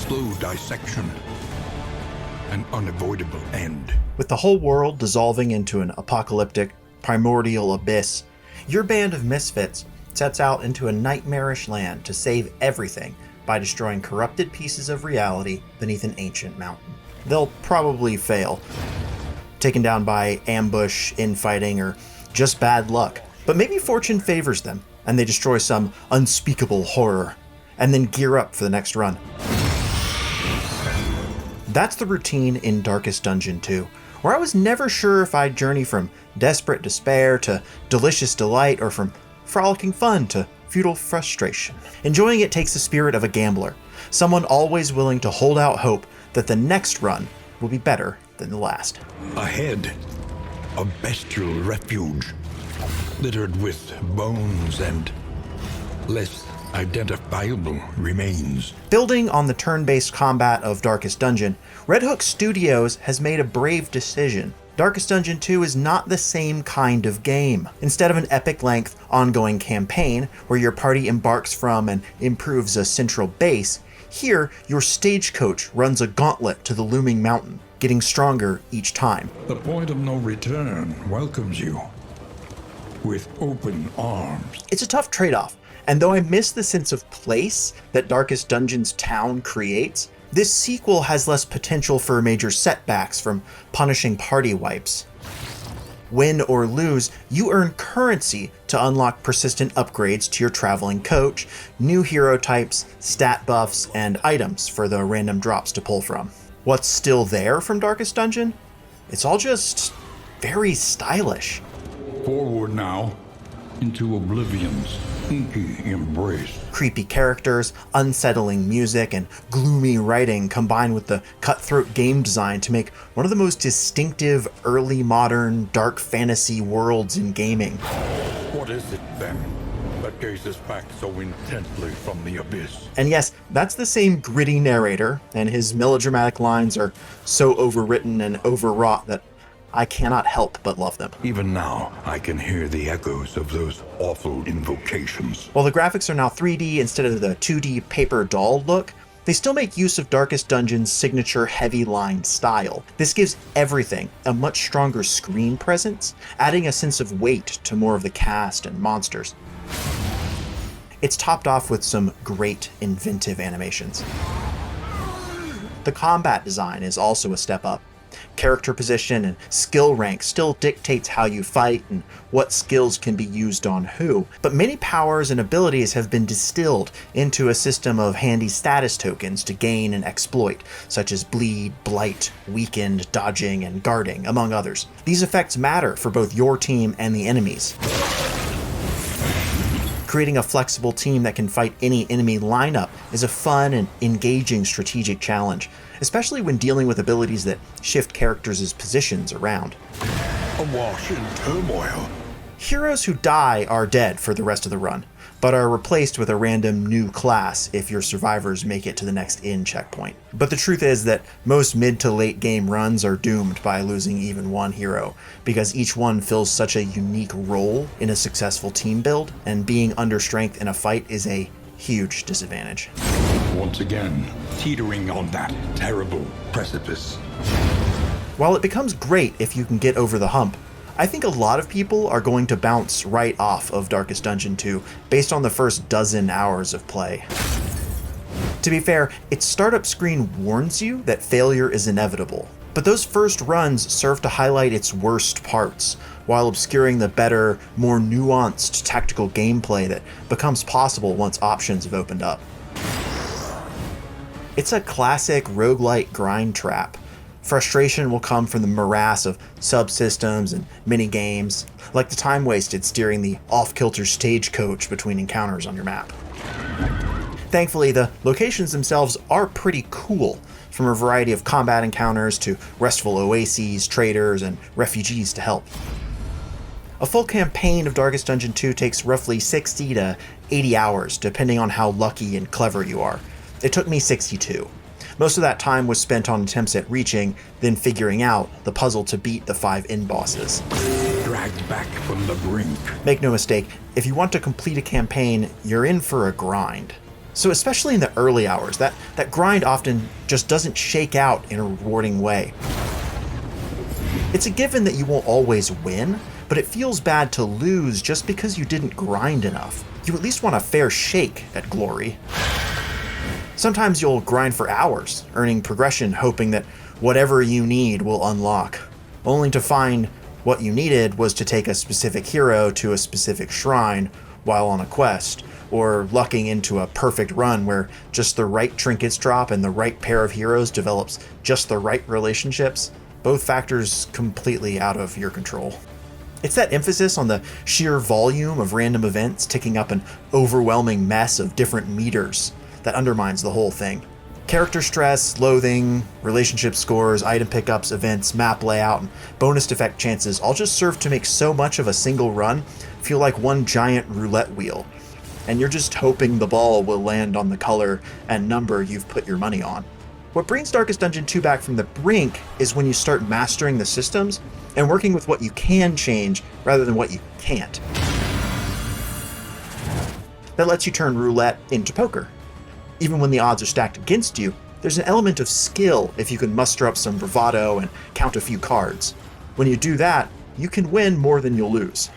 slow dissection, an unavoidable end. With the whole world dissolving into an apocalyptic, primordial abyss, your band of misfits sets out into a nightmarish land to save everything by destroying corrupted pieces of reality beneath an ancient mountain. They'll probably fail, taken down by ambush, infighting, or just bad luck. But maybe fortune favors them, and they destroy some unspeakable horror, and then gear up for the next run. That's the routine in Darkest Dungeon 2, where I was never sure if I'd journey from desperate despair to delicious delight, or from frolicking fun to futile frustration. Enjoying it takes the spirit of a gambler, someone always willing to hold out hope that the next run will be better than the last. Ahead, a bestial refuge, littered with bones and less identifiable remains. Building on the turn-based combat of Darkest Dungeon, Red Hook Studios has made a brave decision. Darkest Dungeon 2 is not the same kind of game. Instead of an epic-length, ongoing campaign where your party embarks from and improves a central base, here your stagecoach runs a gauntlet to the looming mountain, getting stronger each time. The point of no return welcomes you with open arms. It's a tough trade-off, and though I miss the sense of place that Darkest Dungeon's town creates, this sequel has less potential for major setbacks from punishing party wipes. Win or lose, you earn currency to unlock persistent upgrades to your traveling coach, new hero types, stat buffs, and items for the random drops to pull from. What's still there from Darkest Dungeon? It's all just very stylish. Forward now, into Oblivion's inky embrace. Creepy characters, unsettling music, and gloomy writing combine with the cutthroat game design to make one of the most distinctive early modern dark fantasy worlds in gaming. What is it then that gazes back so intently from the abyss? And yes, that's the same gritty narrator, and his melodramatic lines are so overwritten and overwrought that I cannot help but love them. Even now, I can hear the echoes of those awful invocations. While the graphics are now 3D instead of the 2D paper doll look, they still make use of Darkest Dungeon's signature heavy line style. This gives everything a much stronger screen presence, adding a sense of weight to more of the cast and monsters. It's topped off with some great inventive animations. The combat design is also a step up. Character position and skill rank still dictates how you fight and what skills can be used on who, but many powers and abilities have been distilled into a system of handy status tokens to gain and exploit, such as bleed, blight, weakened, dodging, and guarding, among others. These effects matter for both your team and the enemies. Creating a flexible team that can fight any enemy lineup is a fun and engaging strategic challenge, especially when dealing with abilities that shift characters' positions around. Awash in turmoil. Heroes who die are dead for the rest of the run, but are replaced with a random new class if your survivors make it to the next inn checkpoint. But the truth is that most mid to late game runs are doomed by losing even one hero, because each one fills such a unique role in a successful team build, and being under strength in a fight is a huge disadvantage. Once again, teetering on that terrible precipice. While it becomes great if you can get over the hump, I think a lot of people are going to bounce right off of Darkest Dungeon 2 based on the first dozen hours of play. To be fair, its startup screen warns you that failure is inevitable, but those first runs serve to highlight its worst parts, while obscuring the better, more nuanced tactical gameplay that becomes possible once options have opened up. It's a classic roguelite grind trap. Frustration will come from the morass of subsystems and mini-games, like the time wasted steering the off-kilter stagecoach between encounters on your map. Thankfully, the locations themselves are pretty cool, from a variety of combat encounters to restful oases, traders, and refugees to help. A full campaign of Darkest Dungeon 2 takes roughly 60 to 80 hours, depending on how lucky and clever you are. It took me 62. Most of that time was spent on attempts at reaching, then figuring out the puzzle to beat the 5 end bosses. Dragged back from the brink. Make no mistake, if you want to complete a campaign, you're in for a grind. So especially in the early hours, that grind often just doesn't shake out in a rewarding way. It's a given that you won't always win, but it feels bad to lose just because you didn't grind enough. You at least want a fair shake at glory. Sometimes you'll grind for hours, earning progression, hoping that whatever you need will unlock, only to find what you needed was to take a specific hero to a specific shrine while on a quest, or lucking into a perfect run where just the right trinkets drop and the right pair of heroes develops just the right relationships, both factors completely out of your control. It's that emphasis on the sheer volume of random events ticking up an overwhelming mess of different meters that undermines the whole thing. Character stress, loathing, relationship scores, item pickups, events, map layout, and bonus effect chances all just serve to make so much of a single run feel like one giant roulette wheel, and you're just hoping the ball will land on the color and number you've put your money on. What brings Darkest Dungeon 2 back from the brink is when you start mastering the systems and working with what you can change rather than what you can't. That lets you turn roulette into poker. Even when the odds are stacked against you, there's an element of skill if you can muster up some bravado and count a few cards. When you do that, you can win more than you'll lose.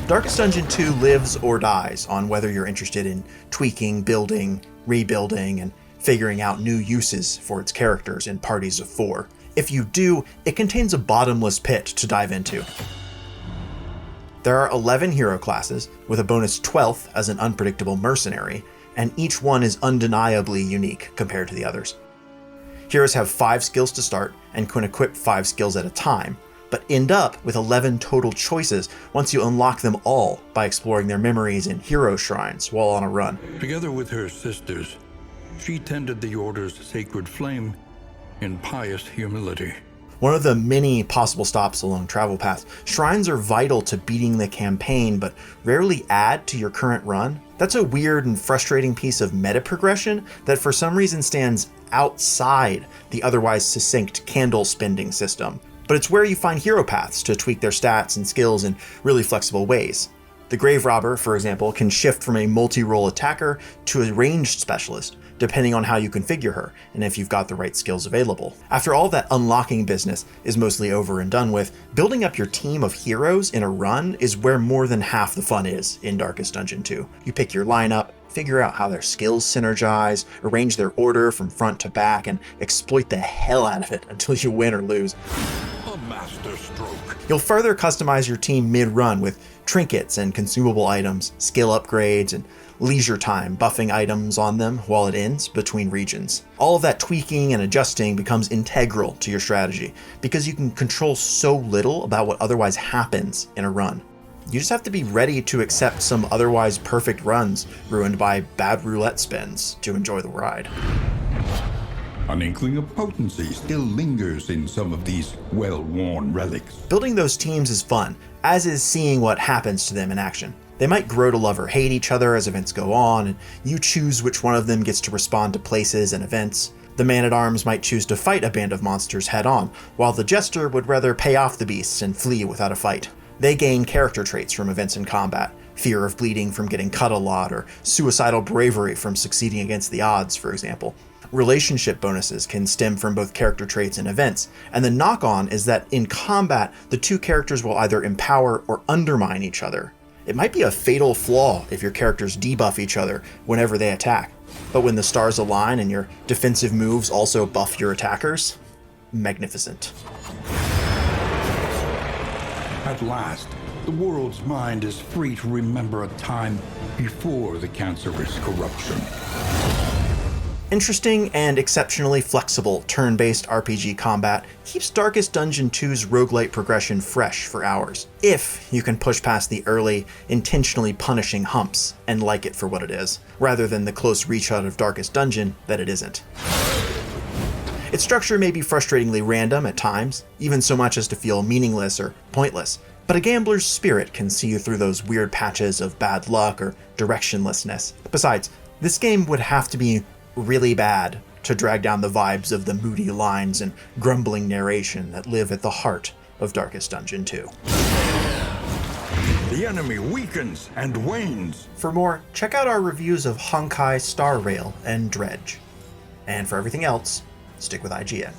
Darkest Dungeon 2 lives or dies on whether you're interested in tweaking, building, rebuilding, and figuring out new uses for its characters in parties of 4. If you do, it contains a bottomless pit to dive into. There are 11 hero classes, with a bonus 12th as an unpredictable mercenary, and each one is undeniably unique compared to the others. Heroes have 5 skills to start and can equip 5 skills at a time, but end up with 11 total choices once you unlock them all by exploring their memories in hero shrines while on a run. Together with her sisters, she tended the Order's sacred flame in pious humility. One of the many possible stops along travel paths, shrines are vital to beating the campaign, but rarely add to your current run. That's a weird and frustrating piece of meta progression that for some reason stands outside the otherwise succinct candle spending system. But it's where you find hero paths to tweak their stats and skills in really flexible ways. The Grave Robber, for example, can shift from a multi-role attacker to a ranged specialist, depending on how you configure her and if you've got the right skills available. After all that unlocking business is mostly over and done with, building up your team of heroes in a run is where more than half the fun is in Darkest Dungeon 2. You pick your lineup, figure out how their skills synergize, arrange their order from front to back, and exploit the hell out of it until you win or lose. A master stroke. You'll further customize your team mid-run with trinkets and consumable items, skill upgrades, and leisure time buffing items on them while it ends between regions. All of that tweaking and adjusting becomes integral to your strategy because you can control so little about what otherwise happens in a run. You just have to be ready to accept some otherwise perfect runs ruined by bad roulette spins to enjoy the ride. An inkling of potency still lingers in some of these well-worn relics. Building those teams is fun, as is seeing what happens to them in action. They might grow to love or hate each other as events go on, and you choose which one of them gets to respond to places and events. The man-at-arms might choose to fight a band of monsters head-on, while the jester would rather pay off the beasts and flee without a fight. They gain character traits from events in combat, fear of bleeding from getting cut a lot, or suicidal bravery from succeeding against the odds, for example. Relationship bonuses can stem from both character traits and events, and the knock-on is that in combat, the two characters will either empower or undermine each other. It might be a fatal flaw if your characters debuff each other whenever they attack, but when the stars align and your defensive moves also buff your attackers, magnificent. At last, the world's mind is free to remember a time before the cancerous corruption. Interesting and exceptionally flexible turn-based RPG combat keeps Darkest Dungeon 2's roguelite progression fresh for hours, if you can push past the early, intentionally punishing humps and like it for what it is, rather than the close reach out of Darkest Dungeon that it isn't. Its structure may be frustratingly random at times, even so much as to feel meaningless or pointless, but a gambler's spirit can see you through those weird patches of bad luck or directionlessness. Besides, this game would have to be really bad to drag down the vibes of the moody lines and grumbling narration that live at the heart of Darkest Dungeon 2. the enemy weakens and wanes. For more, check out our reviews of Honkai Star Rail and Dredge. And for everything else, stick with IGN.